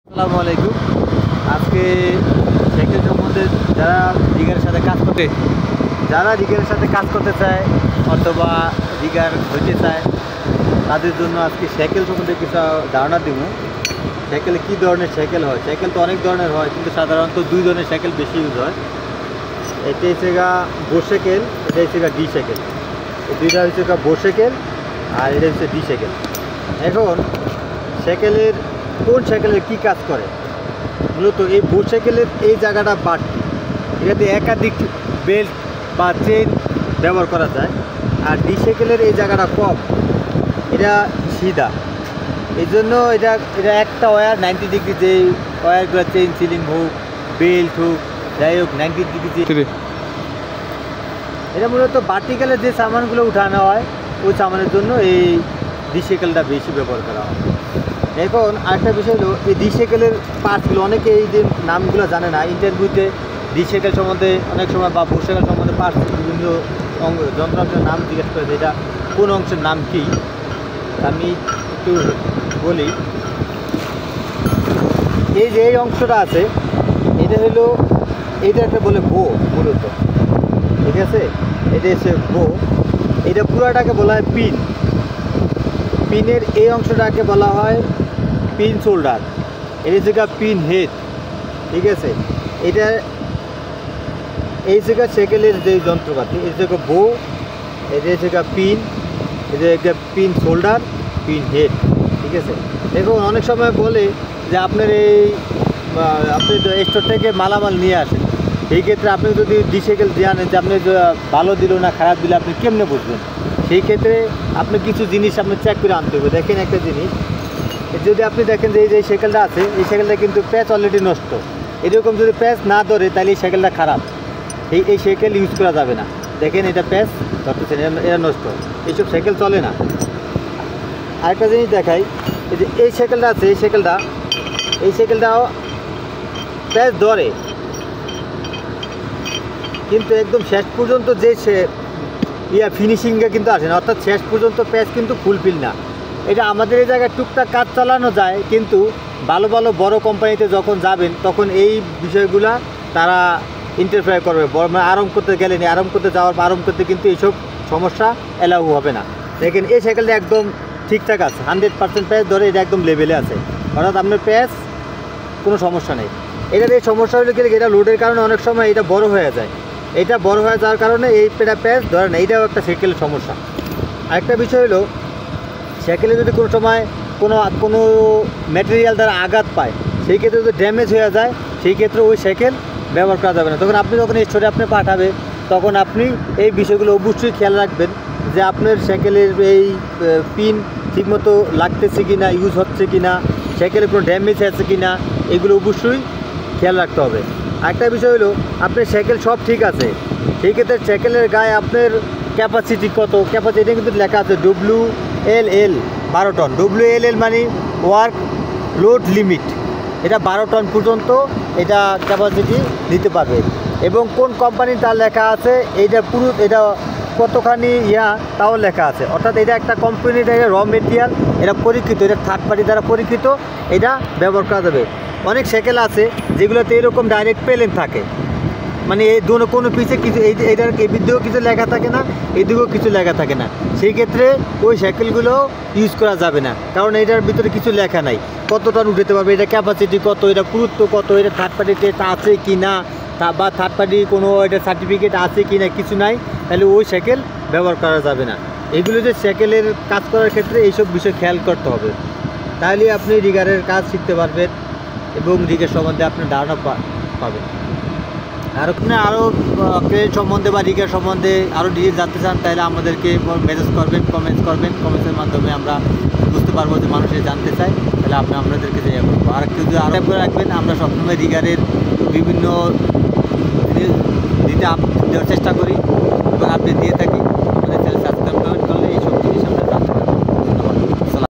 আসসালামু আলাইকুম। আজকে সাইকেল সম্বন্ধে যারা রিগারের সাথে কাজ করতে চায় অথবা রিগার হইতে চায় তাদের জন্য আজকে সাইকেল সম্বন্ধে কিছু ধারণা দিব। সাইকেলে কী ধরনের সাইকেল হয়? সাইকেল তো অনেক ধরনের হয়, কিন্তু সাধারণত দুই ধরনের সাইকেল বেশি ইউজ হয়। এটা হচ্ছে বো সাইকেল, এটা হচ্ছে ডি সাইকেল। এই দুইটা হচ্ছে বো সাইকেল আর এটা হচ্ছে ডি সাইকেল। এখন সাইকেলের কোন সাইকেলের কী কাজ করে? মূলত এই বো সাইকেলের এই জায়গাটা বাড়তি, এটাতে একাধিক বেল্ট বা চেন ব্যবহার করা যায়। আর ডি সাইকেলের এই জায়গাটা কম, এটা সিধা। এই জন্য এটা একটা ওয়্যার 90 ডিগ্রি, যে ওয়্যারগুলো চেইন সিলিং হোক, বেল্ট হোক, যাই হোক 90 ডিগ্রি। এটা মূলত ভার্টিক্যালে যে সামানগুলো উঠানো হয় ওই সামানের জন্য এই ডি সাইকেলটা বেশি ব্যবহার করা হয়। এখন আরেকটা বিষয় হলো, এই ডি সাইকেলের পার্টসগুলো অনেকে এই যে নামগুলো জানে না। ইন্টারভিউতে ডি সাইকেল সম্বন্ধে অনেক সময় বা বো সাইকেল সম্বন্ধে পার্টস বিভিন্ন যন্ত্রাংশের নাম জিজ্ঞেস করে, এটা কোন অংশের নাম কী। আমি একটু বলি, এই যে এই অংশটা আছে এটা হলো, এটা একটা বলে বো মূলত, ঠিক আছে? এটা হচ্ছে বো। এটা পুরাটাকে বলা হয় পিন। পিনের এই অংশটাকে বলা হয় পিন শোল্ডার। এটা হচ্ছে পিন হেড, ঠিক আছে? এটা এই জায়গা সাইকেলের যে যন্ত্রপাতি, এই জায়গা বো, এটা হচ্ছে পিন, এটা একটা পিন শোল্ডার, পিন হেড, ঠিক আছে? দেখুন অনেক সময় বলে যে আপনার আপনি স্টোর থেকে মালামাল নিয়ে আসেন, সেই ক্ষেত্রে আপনি যদি ডি সাইকেল জানেন যে আপনি ভালো দিল না খারাপ দিলে আপনি কেমনে বুঝবেন? সেই ক্ষেত্রে আপনি কিছু জিনিস আপনি চেক করে আনতে হবে। দেখেন একটা জিনিস, যদি আপনি দেখেন যে এই যে সাইকেলটা আছে, এই সাইকেলটা কিন্তু প্যাচ অলরেডি নষ্ট। এরকম যদি প্যাচ না ধরে তাহলে এই সাইকেলটা খারাপ, এই সাইকেল ইউজ করা যাবে না। দেখেন এটা প্যাচ ধরতেছেন, এটা নষ্ট, এইসব সাইকেল চলে না। আরেকটা জিনিস দেখাই, এই যে এই সাইকেলটা আছে, এই সাইকেলটাও প্যাচ ধরে, কিন্তু একদম শেষ পর্যন্ত যে ফিনিশিংয়ে কিন্তু আসে না, অর্থাৎ শেষ পর্যন্ত প্যাচ কিন্তু ফুলফিল না। এটা আমাদের এই জায়গায় টুকটাক কাজ চালানো যায়, কিন্তু ভালো ভালো বড় কোম্পানিতে যখন যাবেন তখন এই বিষয়গুলা তারা ইন্টারফেয়ার করবে। মানে আরাম করতে গেলে আরাম করতে আরাম করতে কিন্তু এইসব সমস্যা এলাউ হবে না। দেখেন এই সাইকেলটা একদম ঠিকঠাক আছে, 100% প্যাচ ধরে, এটা একদম লেভেলে আছে, অর্থাৎ আপনার প্যাচ কোনো সমস্যা নেই। এটার এই সমস্যা হলে কি, এটা লোডের কারণে অনেক সময় এটা বড় হয়ে যায়। এটা বড় হয়ে যাওয়ার কারণে এই প্যাচ ধরে না, এইটাও একটা সাইকেলের সমস্যা। আরেকটা বিষয় হলো, সাইকেলে যদি কোনো সময় কোনো ম্যাটেরিয়াল দ্বারা আঘাত পায়, সেই ক্ষেত্রে যদি ড্যামেজ হয়ে যায়, সেই ক্ষেত্রে ওই সাইকেল ব্যবহার করা যাবে না। তখন আপনি যখন স্টোরে আপনি পাঠাবে, তখন আপনি এই বিষয়গুলো অবশ্যই খেয়াল রাখবেন যে আপনার সাইকেলের এই পিন ঠিকমতো লাগতেছে কি না, ইউজ হচ্ছে কি না, সাইকেলে কোনো ড্যামেজ আছে কি না, এগুলো অবশ্যই খেয়াল রাখতে হবে। আরেকটা বিষয় হলো, আপনার সাইকেল সব ঠিক আছে, সেই ক্ষেত্রে সাইকেলের গায়ে আপনার ক্যাপাসিটি কত, ক্যাপাসিটি কিন্তু লেখা আছে WLL 12 টন। WLL মানে ওয়ার্ক লোড লিমিট, এটা 12 টন পর্যন্ত এটা ক্যাপাসিটি নিতে পারবে। এবং কোন কোম্পানি তার লেখা আছে, এটা কতখানি তাও লেখা আছে। অর্থাৎ এটা একটা কোম্পানির র মেটেরিয়াল, এটা পরীক্ষিত, এটা থার্ড পার্টি দ্বারা পরীক্ষিত, এটা ব্যবহার করা যাবে। অনেক সাইকেল আছে যেগুলোতে এরকম ডাইরেক্ট প্লেন থাকে, মানে এই কোনো পিছে কিছু এইটার এদিকেও কিছু লেখা থাকে না, এদিকেও কিছু লেখা থাকে না। সেই ক্ষেত্রে ওই সাইকেলগুলো ইউজ করা যাবে না, কারণ এটার ভিতরে কিছু লেখা নাই, কত টন উঠাতে পারবে, এটা ক্যাপাসিটি কত, এটা পুরুত্ব কত, এটা থার্ড পার্টি টেস্ট আছে কি না, বা থার্ড পার্টি কোনো এটা সার্টিফিকেট আছে কি না, কিছু নাই, তাহলে ওই সাইকেল ব্যবহার করা যাবে না। এগুলো যে সাইকেলের কাজ করার ক্ষেত্রে এইসব বিষয় খেয়াল করতে হবে, তাহলে আপনি রিগারের কাজ শিখতে পারবেন এবং রিগার সম্বন্ধে আপনার ধারণা পাবেন। আর আপনি আরও ট্রেন সম্বন্ধে বা রিগার সম্বন্ধে আরও ডিটেল জানতে চান, তাহলে আমাদেরকে মেসেজ করবেন, কমেন্টসের মাধ্যমে আমরা বুঝতে পারবো যে মানুষের জানতে চায়, তাহলে আপনাদেরকে যে করবো। আর কেউ যদি আরও করে রাখবেন, আমরা সবসময় রিগারের বিভিন্ন দিতে দেওয়ার চেষ্টা করি এবং আপনি দিয়ে থাকি।